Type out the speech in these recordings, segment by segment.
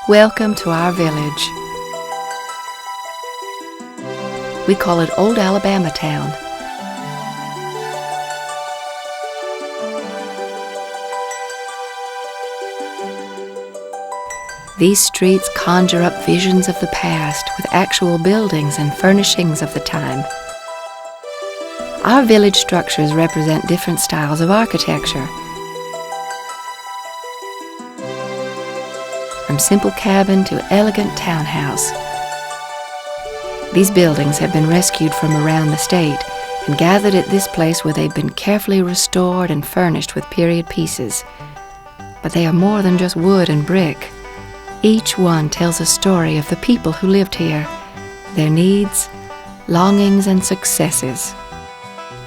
Welcome to our village. We call it Old Alabama Town. These streets conjure up visions of the past with actual buildings and furnishings of the time. Our village structures represent different styles of architecture, from simple cabin to elegant townhouse. These buildings have been rescued from around the state and gathered at this place where they've been carefully restored and furnished with period pieces. But they are more than just wood and brick. Each one tells a story of the people who lived here, their needs, longings, and successes.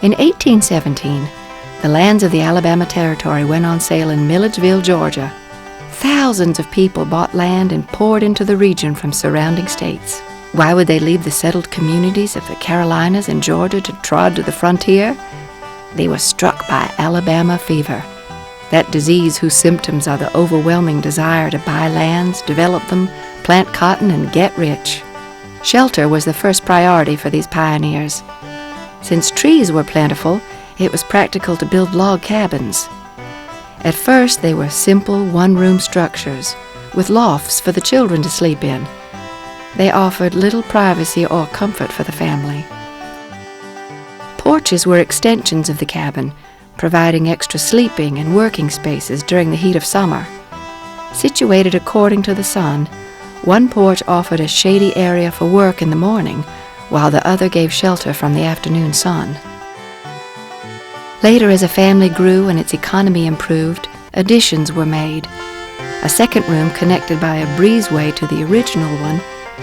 In 1817, the lands of the Alabama Territory went on sale in Milledgeville, Georgia. Thousands of people bought land and poured into the region from surrounding states. Why would they leave the settled communities of the Carolinas and Georgia to trod to the frontier? They were struck by Alabama fever, that disease whose symptoms are the overwhelming desire to buy lands, develop them, plant cotton, and get rich. Shelter was the first priority for these pioneers. Since trees were plentiful, it was practical to build log cabins. At first, they were simple one-room structures with lofts for the children to sleep in. They offered little privacy or comfort for the family. Porches were extensions of the cabin, providing extra sleeping and working spaces during the heat of summer. Situated according to the sun, one porch offered a shady area for work in the morning, while the other gave shelter from the afternoon sun. Later, as a family grew and its economy improved, additions were made. A second room connected by a breezeway to the original one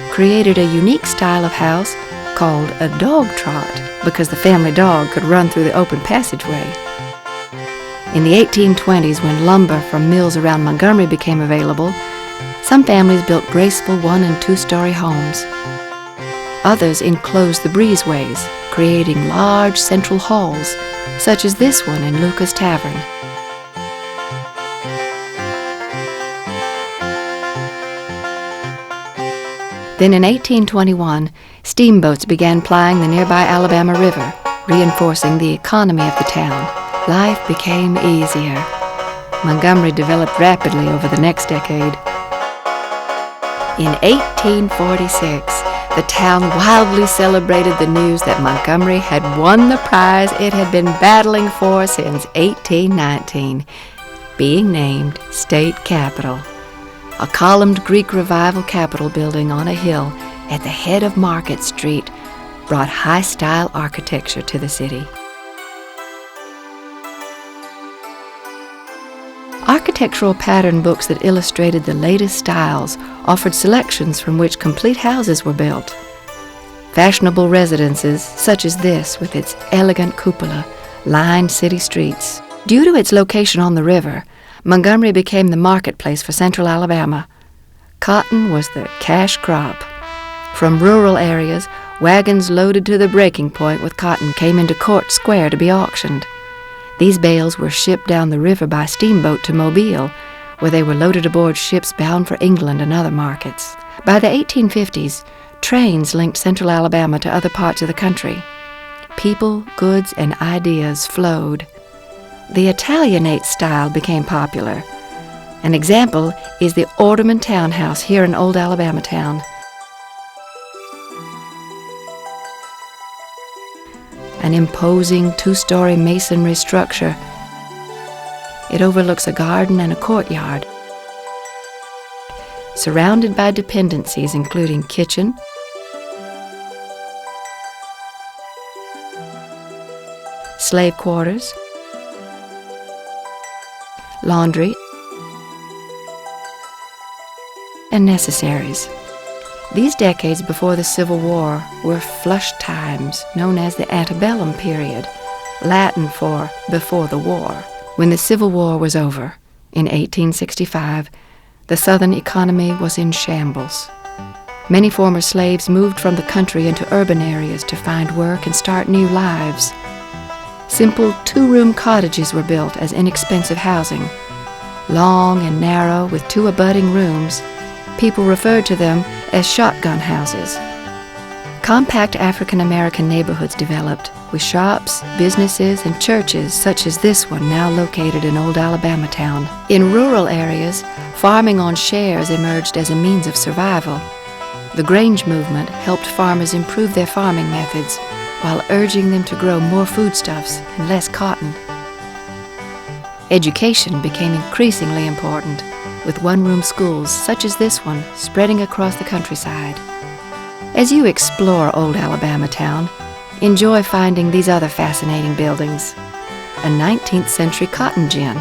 created a unique style of house called a dog trot because the family dog could run through the open passageway. In the 1820s, when lumber from mills around Montgomery became available, some families built graceful one- and two-story homes. Others enclosed the breezeways, creating large central halls, such as this one in Luca's Tavern. Then in 1821, steamboats began plying the nearby Alabama River, reinforcing the economy of the town. Life became easier. Montgomery developed rapidly over the next decade. In 1846, the town wildly celebrated the news that Montgomery had won the prize it had been battling for since 1819, being named State Capitol. A columned Greek Revival Capitol building on a hill at the head of Market Street brought high-style architecture to the city. Architectural pattern books that illustrated the latest styles offered selections from which complete houses were built. Fashionable residences, such as this with its elegant cupola, lined city streets. Due to its location on the river, Montgomery became the marketplace for central Alabama. Cotton was the cash crop. From rural areas, wagons loaded to the breaking point with cotton came into Court Square to be auctioned. These bales were shipped down the river by steamboat to Mobile, where they were loaded aboard ships bound for England and other markets. By the 1850s, trains linked central Alabama to other parts of the country. People, goods, and ideas flowed. The Italianate style became popular. An example is the Ottoman townhouse here in Old Alabama Town. An imposing two-story masonry structure. It overlooks a garden and a courtyard, surrounded by dependencies including kitchen, slave quarters, laundry, and necessaries. These decades before the Civil War were flush times known as the antebellum period, Latin for before the war. When the Civil War was over, in 1865, the Southern economy was in shambles. Many former slaves moved from the country into urban areas to find work and start new lives. Simple two-room cottages were built as inexpensive housing. Long and narrow, with two abutting rooms, People referred to them as shotgun houses. Compact African-American neighborhoods developed, with shops, businesses, and churches such as this one now located in Old Alabama Town. In rural areas, farming on shares emerged as a means of survival. The Grange movement helped farmers improve their farming methods while urging them to grow more foodstuffs and less cotton. Education became increasingly important, with one-room schools such as this one spreading across the countryside. As you explore Old Alabama Town, enjoy finding these other fascinating buildings. A 19th century cotton gin,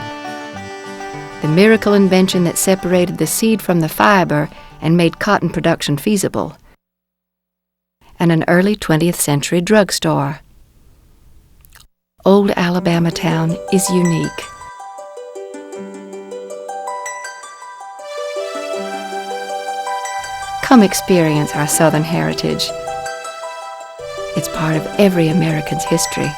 the miracle invention that separated the seed from the fiber and made cotton production feasible, and an early 20th century drugstore. Old Alabama Town is unique. Come experience our Southern heritage. It's part of every American's history.